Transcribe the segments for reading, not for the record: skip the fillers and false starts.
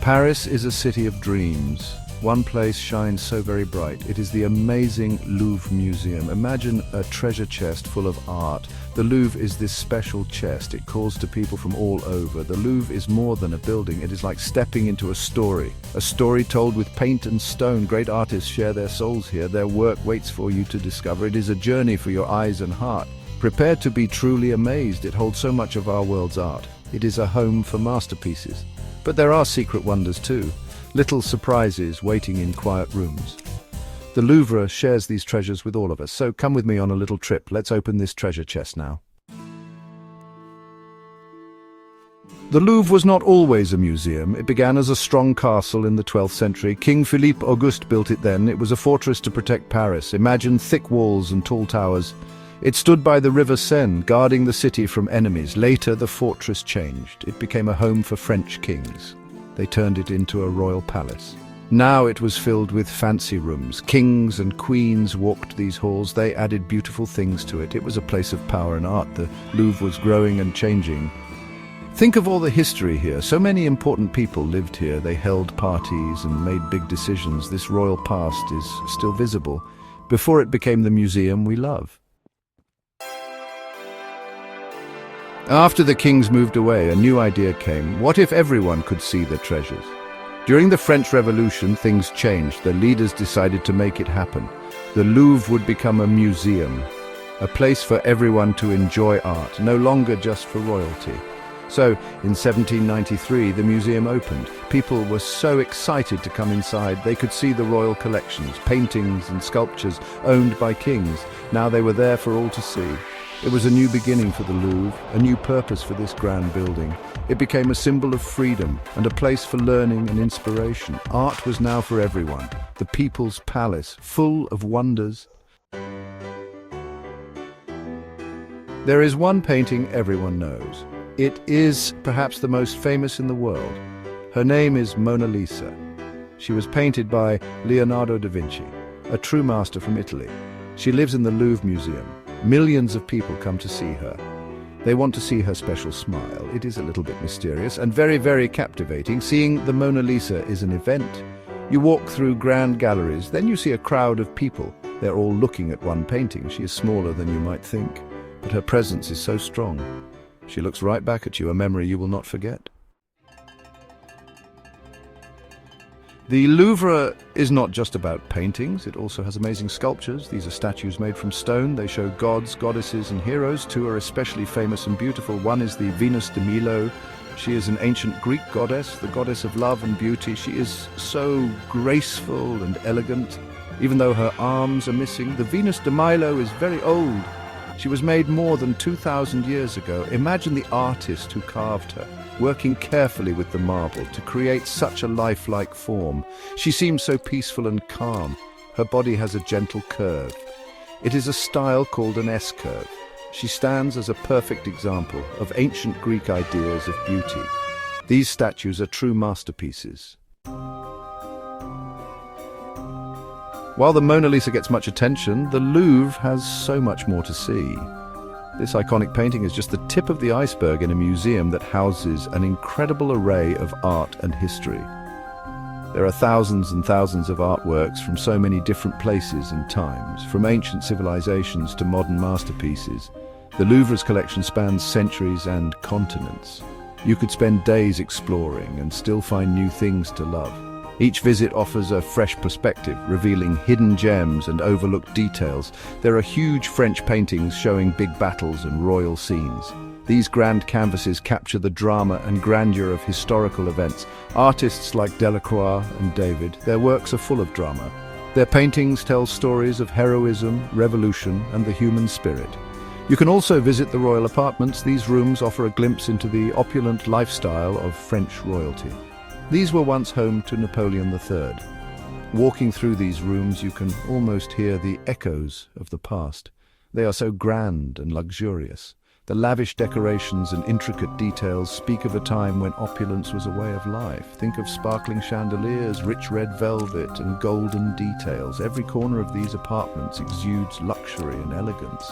Paris is a city of dreams. One place shines so very bright. It is the amazing Louvre Museum. Imagine a treasure chest full of art. The Louvre is this special chest. It calls to people from all over. The Louvre is more than a building. It is like stepping into a story told with paint and stone. Great artists share their souls here. Their work waits for you to discover. It is a journey for your eyes and heart. Prepare to be truly amazed. It holds so much of our world's art. It is a home for masterpieces. But there are secret wonders too. Little surprises waiting in quiet rooms. The Louvre shares these treasures with all of us, so come with me on a little trip. Let's open this treasure chest now. The Louvre was not always a museum. It began as a strong castle in the 12th century. King Philippe Auguste built it then. It was a fortress to protect Paris. Imagine thick walls and tall towers. It stood by the River Seine, guarding the city from enemies. Later, the fortress changed. It became a home for French kings. They turned it into a royal palace. Now it was filled with fancy rooms. Kings and queens walked these halls. They added beautiful things to it. It was a place of power and art. The Louvre was growing and changing. Think of all the history here. So many important people lived here. They held parties and made big decisions. This royal past is still visible before it became the museum we love. After the kings moved away, a new idea came. What if everyone could see the treasures? During the French Revolution, things changed. The leaders decided to make it happen. The Louvre would become a museum, a place for everyone to enjoy art, no longer just for royalty. So, in 1793, the museum opened. People were so excited to come inside. They could see the royal collections, paintings and sculptures owned by kings. Now they were there for all to see. It was a new beginning for the Louvre, a new purpose for this grand building. It became a symbol of freedom and a place for learning and inspiration. Art was now for everyone. The people's palace, full of wonders. There is one painting everyone knows. It is perhaps the most famous in the world. Her name is Mona Lisa. She was painted by Leonardo da Vinci, a true master from Italy. She lives in the Louvre Museum. Millions of people come to see her. They want to see her special smile. It is a little bit mysterious and very, very captivating. Seeing the Mona Lisa is an event. You walk through grand galleries, then you see a crowd of people. They're all looking at one painting. She is smaller than you might think, but her presence is so strong. She looks right back at you, a memory you will not forget. The Louvre is not just about paintings, it also has amazing sculptures. These are statues made from stone. They show gods, goddesses and heroes. Two are especially famous and beautiful. One is the Venus de Milo. She is an ancient Greek goddess, the goddess of love and beauty. She is so graceful and elegant. Even though her arms are missing, the Venus de Milo is very old. She was made more than 2,000 years ago. Imagine the artist who carved her, working carefully with the marble to create such a lifelike form. She seems so peaceful and calm. Her body has a gentle curve. It is a style called an S-curve. She stands as a perfect example of ancient Greek ideas of beauty. These statues are true masterpieces. While the Mona Lisa gets much attention, the Louvre has so much more to see. This iconic painting is just the tip of the iceberg in a museum that houses an incredible array of art and history. There are thousands and thousands of artworks from so many different places and times, from ancient civilizations to modern masterpieces. The Louvre's collection spans centuries and continents. You could spend days exploring and still find new things to love. Each visit offers a fresh perspective, revealing hidden gems and overlooked details. There are huge French paintings showing big battles and royal scenes. These grand canvases capture the drama and grandeur of historical events. Artists like Delacroix and David, their works are full of drama. Their paintings tell stories of heroism, revolution, and the human spirit. You can also visit the royal apartments. These rooms offer a glimpse into the opulent lifestyle of French royalty. These were once home to Napoleon III. Walking through these rooms, you can almost hear the echoes of the past. They are so grand and luxurious. The lavish decorations and intricate details speak of a time when opulence was a way of life. Think of sparkling chandeliers, rich red velvet, and golden details. Every corner of these apartments exudes luxury and elegance.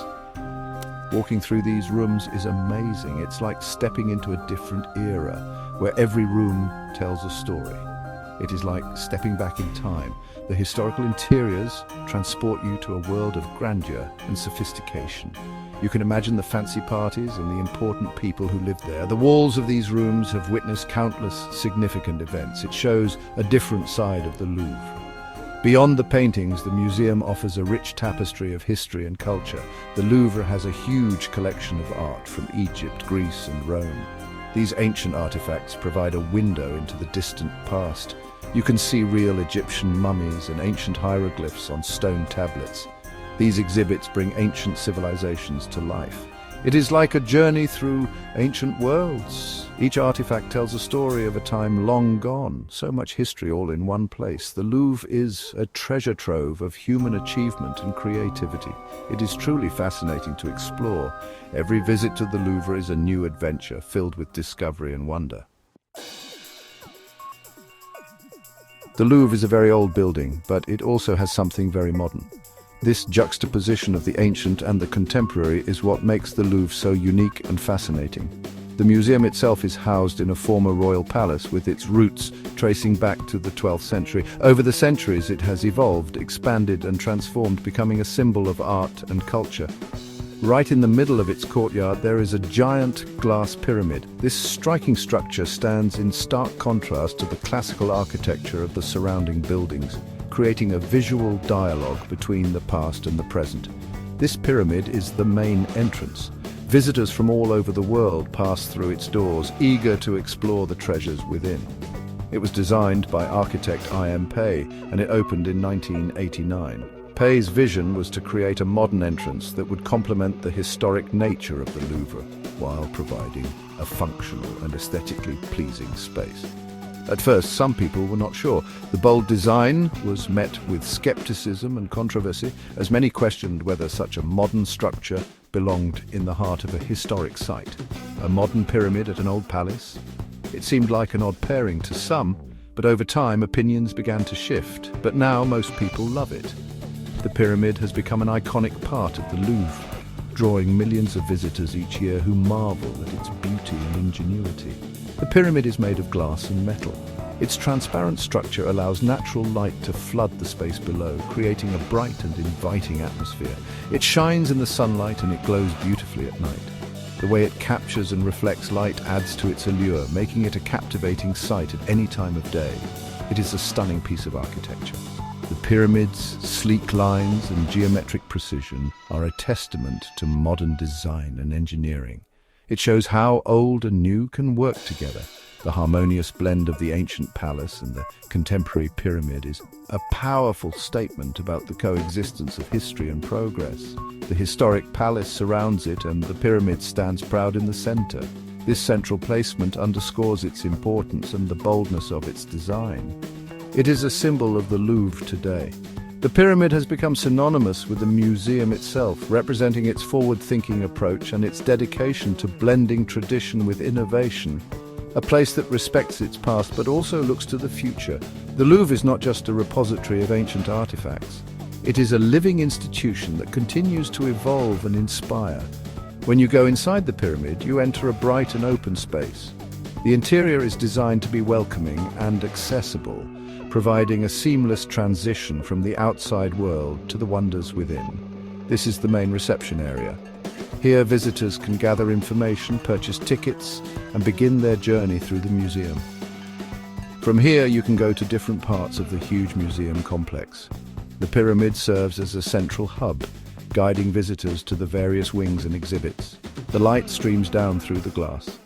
Walking through these rooms is amazing. It's like stepping into a different era, where every room tells a story. It is like stepping back in time. The historical interiors transport you to a world of grandeur and sophistication. You can imagine the fancy parties and the important people who lived there. The walls of these rooms have witnessed countless significant events. It shows a different side of the Louvre. Beyond the paintings, the museum offers a rich tapestry of history and culture. The Louvre has a huge collection of art from Egypt, Greece, and Rome. These ancient artifacts provide a window into the distant past. You can see real Egyptian mummies and ancient hieroglyphs on stone tablets. These exhibits bring ancient civilizations to life. It is like a journey through ancient worlds. Each artifact tells a story of a time long gone. So much history all in one place. The Louvre is a treasure trove of human achievement and creativity. It is truly fascinating to explore. Every visit to the Louvre is a new adventure filled with discovery and wonder. The Louvre is a very old building, but it also has something very modern. This juxtaposition of the ancient and the contemporary is what makes the Louvre so unique and fascinating. The museum itself is housed in a former royal palace with its roots tracing back to the 12th century. Over the centuries it has evolved, expanded and transformed, becoming a symbol of art and culture. Right in the middle of its courtyard there is a giant glass pyramid. This striking structure stands in stark contrast to the classical architecture of the surrounding buildings, creating a visual dialogue between the past and the present. This pyramid is the main entrance. Visitors from all over the world pass through its doors, eager to explore the treasures within. It was designed by architect I.M. Pei, and it opened in 1989. Pei's vision was to create a modern entrance that would complement the historic nature of the Louvre, while providing a functional and aesthetically pleasing space. At first, some people were not sure. The bold design was met with skepticism and controversy, as many questioned whether such a modern structure belonged in the heart of a historic site. A modern pyramid at an old palace? It seemed like an odd pairing to some, but over time opinions began to shift. But now most people love it. The pyramid has become an iconic part of the Louvre, drawing millions of visitors each year who marvel at its beauty and ingenuity. The pyramid is made of glass and metal. Its transparent structure allows natural light to flood the space below, creating a bright and inviting atmosphere. It shines in the sunlight and it glows beautifully at night. The way it captures and reflects light adds to its allure, making it a captivating sight at any time of day. It is a stunning piece of architecture. The pyramid's sleek lines and geometric precision are a testament to modern design and engineering. It shows how old and new can work together. The harmonious blend of the ancient palace and the contemporary pyramid is a powerful statement about the coexistence of history and progress. The historic palace surrounds it and the pyramid stands proud in the center. This central placement underscores its importance and the boldness of its design. It is a symbol of the Louvre today. The pyramid has become synonymous with the museum itself, representing its forward-thinking approach and its dedication to blending tradition with innovation. A place that respects its past but also looks to the future. The Louvre is not just a repository of ancient artifacts. It is a living institution that continues to evolve and inspire. When you go inside the pyramid, you enter a bright and open space. The interior is designed to be welcoming and accessible, providing a seamless transition from the outside world to the wonders within. This is the main reception area. Here visitors can gather information, purchase tickets, and begin their journey through the museum. From here you can go to different parts of the huge museum complex. The pyramid serves as a central hub, guiding visitors to the various wings and exhibits. The light streams down through the glass.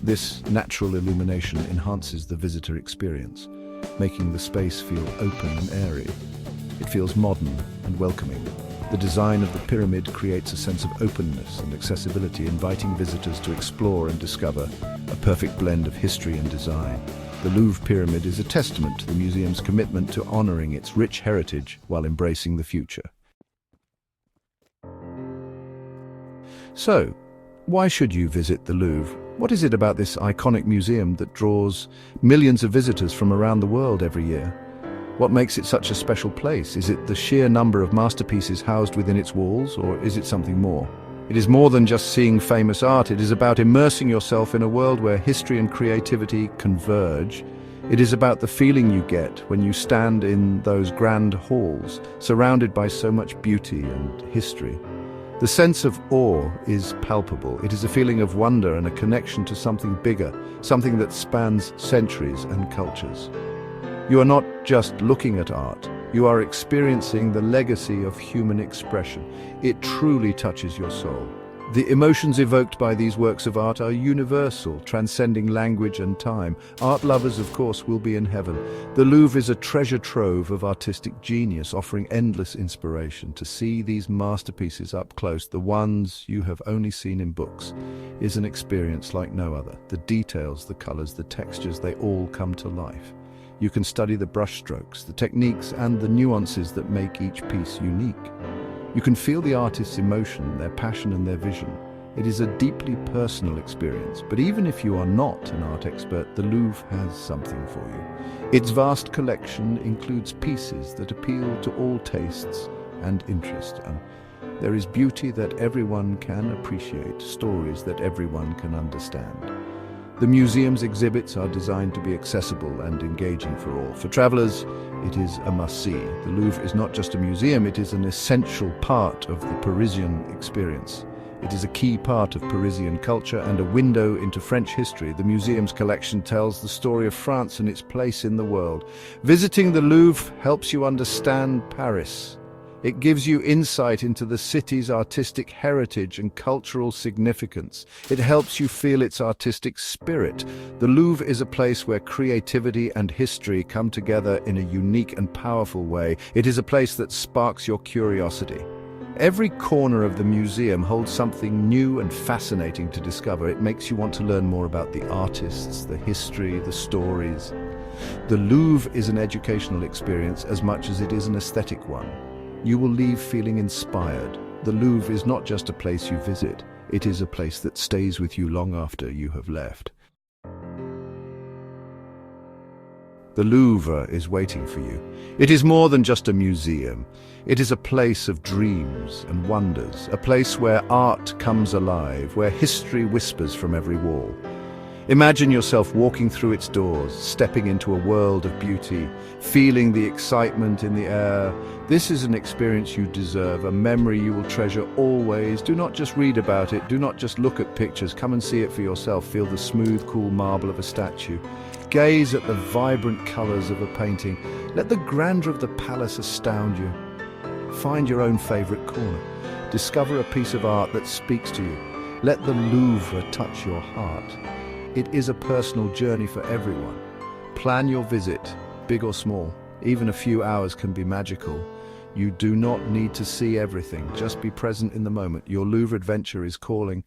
This natural illumination enhances the visitor experience, making the space feel open and airy. It feels modern and welcoming. The design of the pyramid creates a sense of openness and accessibility, inviting visitors to explore and discover, a perfect blend of history and design. The Louvre Pyramid is a testament to the museum's commitment to honoring its rich heritage while embracing the future. So, why should you visit the Louvre? What is it about this iconic museum that draws millions of visitors from around the world every year? What makes it such a special place? Is it the sheer number of masterpieces housed within its walls, or is it something more? It is more than just seeing famous art. It is about immersing yourself in a world where history and creativity converge. It is about the feeling you get when you stand in those grand halls, surrounded by so much beauty and history. The sense of awe is palpable. It is a feeling of wonder and a connection to something bigger, something that spans centuries and cultures. You are not just looking at art, you are experiencing the legacy of human expression. It truly touches your soul. The emotions evoked by these works of art are universal, transcending language and time. Art lovers, of course, will be in heaven. The Louvre is a treasure trove of artistic genius, offering endless inspiration. To see these masterpieces up close, the ones you have only seen in books, is an experience like no other. The details, the colors, the textures, they all come to life. You can study the brushstrokes, the techniques, and the nuances that make each piece unique. You can feel the artist's emotion, their passion and their vision. It is a deeply personal experience, but even if you are not an art expert, the Louvre has something for you. Its vast collection includes pieces that appeal to all tastes and interests. There is beauty that everyone can appreciate, stories that everyone can understand. The museum's exhibits are designed to be accessible and engaging for all. For travelers, it is a must-see. The Louvre is not just a museum, it is an essential part of the Parisian experience. It is a key part of Parisian culture and a window into French history. The museum's collection tells the story of France and its place in the world. Visiting the Louvre helps you understand Paris. It gives you insight into the city's artistic heritage and cultural significance. It helps you feel its artistic spirit. The Louvre is a place where creativity and history come together in a unique and powerful way. It is a place that sparks your curiosity. Every corner of the museum holds something new and fascinating to discover. It makes you want to learn more about the artists, the history, the stories. The Louvre is an educational experience as much as it is an aesthetic one. You will leave feeling inspired. The Louvre is not just a place you visit, it is a place that stays with you long after you have left. The Louvre is waiting for you. It is more than just a museum. It is a place of dreams and wonders, a place where art comes alive, where history whispers from every wall. Imagine yourself walking through its doors, stepping into a world of beauty, feeling the excitement in the air. This is an experience you deserve, a memory you will treasure always. Do not just read about it, do not just look at pictures, come and see it for yourself. Feel the smooth, cool marble of a statue. Gaze at the vibrant colors of a painting. Let the grandeur of the palace astound you. Find your own favorite corner. Discover a piece of art that speaks to you. Let the Louvre touch your heart. It is a personal journey for everyone. Plan your visit, big or small. Even a few hours can be magical. You do not need to see everything. Just be present in the moment. Your Louvre adventure is calling.